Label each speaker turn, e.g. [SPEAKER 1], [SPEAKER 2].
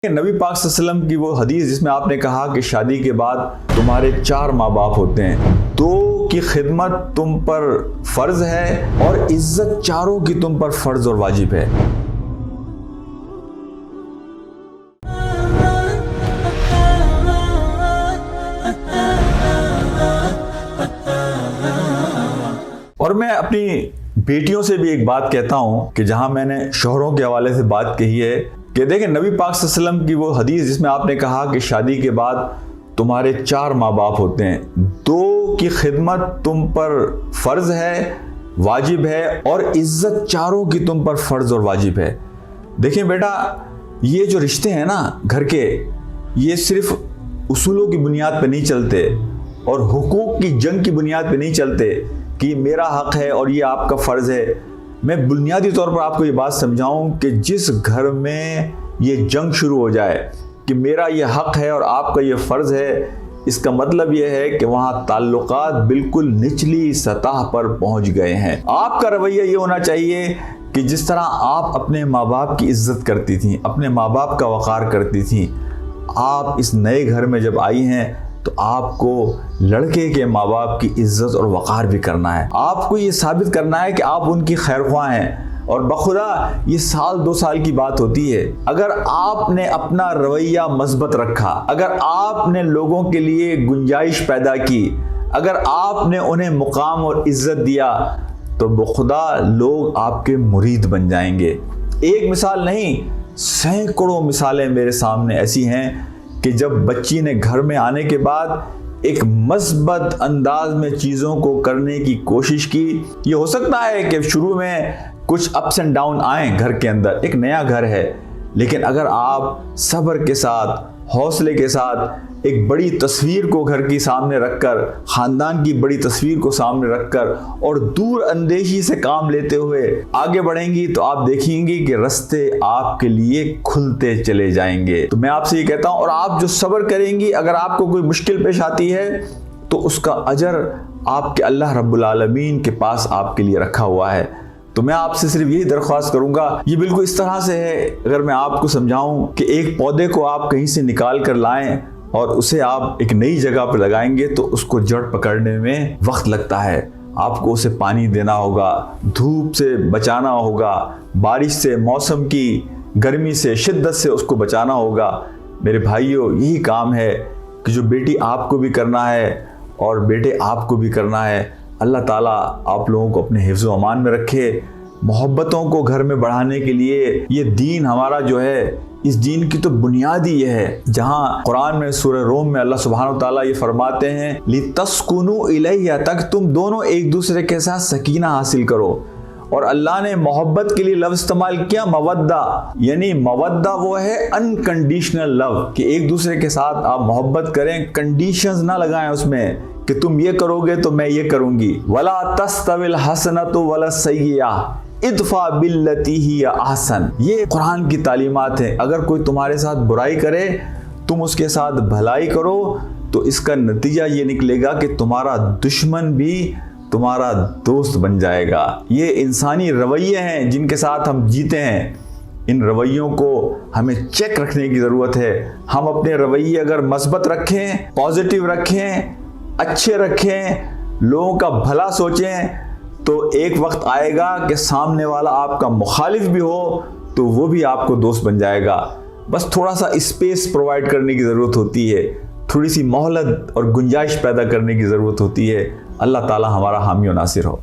[SPEAKER 1] نبی پاک صلی اللہ علیہ وسلم کی وہ حدیث جس میں آپ نے کہا کہ شادی کے بعد تمہارے 4 ماں باپ ہوتے ہیں، 2 کی خدمت تم پر فرض ہے اور عزت چاروں کی تم پر فرض اور واجب ہے۔ اور میں اپنی بیٹیوں سے بھی ایک بات کہتا ہوں کہ جہاں میں نے شوہروں کے حوالے سے بات کہی ہے کہ دیکھیں نبی پاک صلی اللہ علیہ وسلم کی وہ حدیث جس میں آپ نے کہا کہ شادی کے بعد تمہارے 4 ماں باپ ہوتے ہیں، 2 کی خدمت تم پر فرض ہے، واجب ہے اور عزت چاروں کی تم پر فرض اور واجب ہے۔ دیکھیں بیٹا، یہ جو رشتے ہیں نا گھر کے، یہ صرف اصولوں کی بنیاد پہ نہیں چلتے اور حقوق کی جنگ کی بنیاد پہ نہیں چلتے کہ یہ میرا حق ہے اور یہ آپ کا فرض ہے۔ میں بنیادی طور پر آپ کو یہ بات سمجھاؤں کہ جس گھر میں یہ جنگ شروع ہو جائے کہ میرا یہ حق ہے اور آپ کا یہ فرض ہے، اس کا مطلب یہ ہے کہ وہاں تعلقات بالکل نچلی سطح پر پہنچ گئے ہیں۔ آپ کا رویہ یہ ہونا چاہیے کہ جس طرح آپ اپنے ماں باپ کی عزت کرتی تھیں، اپنے ماں باپ کا وقار کرتی تھیں، آپ اس نئے گھر میں جب آئی ہیں تو آپ کو لڑکے کے ماں باپ کی عزت اور وقار بھی کرنا ہے۔ آپ کو یہ ثابت کرنا ہے کہ آپ ان کی خیر خواہ ہیں، اور بخدا یہ 1-2 سال کی بات ہوتی ہے۔ اگر آپ نے اپنا رویہ مثبت رکھا، اگر آپ نے لوگوں کے لیے گنجائش پیدا کی، اگر آپ نے انہیں مقام اور عزت دیا تو بخدا لوگ آپ کے مرید بن جائیں گے۔ ایک مثال نہیں، سینکڑوں مثالیں میرے سامنے ایسی ہیں کہ جب بچی نے گھر میں آنے کے بعد ایک مثبت انداز میں چیزوں کو کرنے کی کوشش کی۔ یہ ہو سکتا ہے کہ شروع میں کچھ اپس اینڈ ڈاؤن آئیں گھر کے اندر، ایک نیا گھر ہے، لیکن اگر آپ صبر کے ساتھ، حوصلے کے ساتھ ایک بڑی تصویر کو گھر کی سامنے رکھ کر، خاندان کی بڑی تصویر کو سامنے رکھ کر اور دور اندیشی سے کام لیتے ہوئے آگے بڑھیں گی تو آپ دیکھیں گی کہ رستے آپ کے لیے کھلتے چلے جائیں گے۔ تو میں آپ سے یہ کہتا ہوں، اور آپ جو صبر کریں گی، اگر آپ کو کوئی مشکل پیش آتی ہے تو اس کا اجر آپ کے اللہ رب العالمین کے پاس آپ کے لیے رکھا ہوا ہے۔ تو میں آپ سے صرف یہی درخواست کروں گا، یہ بالکل اس طرح سے ہے اگر میں آپ کو سمجھاؤں کہ ایک پودے کو آپ کہیں سے نکال کر لائیں اور اسے آپ ایک نئی جگہ پر لگائیں گے تو اس کو جڑ پکڑنے میں وقت لگتا ہے۔ آپ کو اسے پانی دینا ہوگا، دھوپ سے بچانا ہوگا، بارش سے، موسم کی گرمی سے، شدت سے اس کو بچانا ہوگا۔ میرے بھائیوں، یہی کام ہے کہ جو بیٹی آپ کو بھی کرنا ہے اور بیٹے آپ کو بھی کرنا ہے۔ اللہ تعالیٰ آپ لوگوں کو اپنے حفظ و امان میں رکھے۔ محبتوں کو گھر میں بڑھانے کے لیے یہ دین ہمارا جو ہے، اس دین کی تو بنیاد ہی یہ ہے، جہاں قرآن میں سورہ روم میں اللہ سبحانہ وتعالیٰ یہ فرماتے ہیں لِتَسْكُنُوا إِلَيْهَا، تک تم دونوں ایک دوسرے کے ساتھ سکینہ حاصل کرو۔ اور اللہ نے محبت کے لیے لفظ استعمال کیا مودہ، یعنی مودہ وہ ہے انکنڈیشنل لو، کہ ایک دوسرے کے ساتھ آپ محبت کریں، کنڈیشنز نہ لگائیں اس میں کہ تم یہ کرو گے تو میں یہ کروں گی۔ وَلَا تَسْتَوِي الْحَسَنَةُ وَلَا السَّيِّئَةُ ادفع باللتی ہی احسن۔ یہ قرآن کی تعلیمات ہیں۔ اگر کوئی تمہارے ساتھ برائی کرے، تم اس کے ساتھ بھلائی کرو تو اس کا نتیجہ یہ نکلے گا کہ تمہارا دشمن بھی تمہارا دوست بن جائے گا۔ یہ انسانی رویے ہیں جن کے ساتھ ہم جیتے ہیں۔ ان رویوں کو ہمیں چیک رکھنے کی ضرورت ہے۔ ہم اپنے رویے اگر مثبت رکھیں، پازیٹیو رکھیں، اچھے رکھیں، لوگوں کا بھلا سوچیں، تو ایک وقت آئے گا کہ سامنے والا آپ کا مخالف بھی ہو تو وہ بھی آپ کو دوست بن جائے گا۔ بس تھوڑا سا اسپیس پرووائڈ کرنے کی ضرورت ہوتی ہے، تھوڑی سی مہلت اور گنجائش پیدا کرنے کی ضرورت ہوتی ہے۔ اللہ تعالی ہمارا حامی و ناصر ہو۔